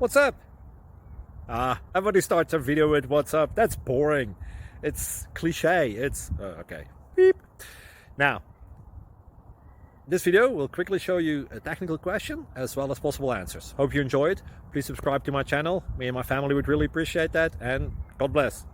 What's up? Everybody starts a video with what's up. That's boring. It's cliche. It's okay. Beep. Now, this video will quickly show you a technical question as well as possible answers. Hope you enjoy it. Please subscribe to my channel. Me and my family would really appreciate that, and God bless.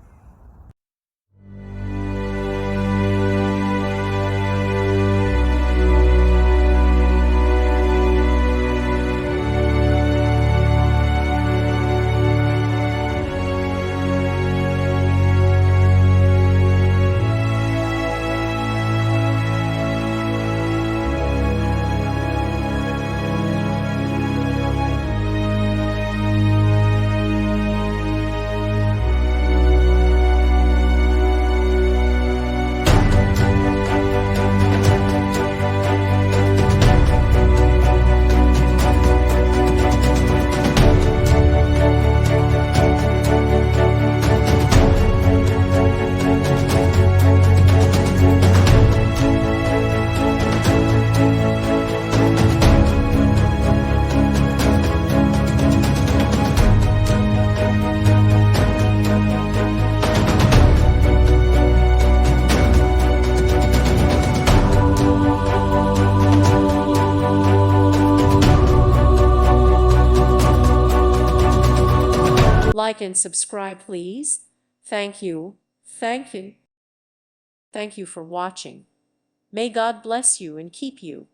Like and subscribe, please. Thank you. Thank you. Thank you for watching. May God bless you and keep you.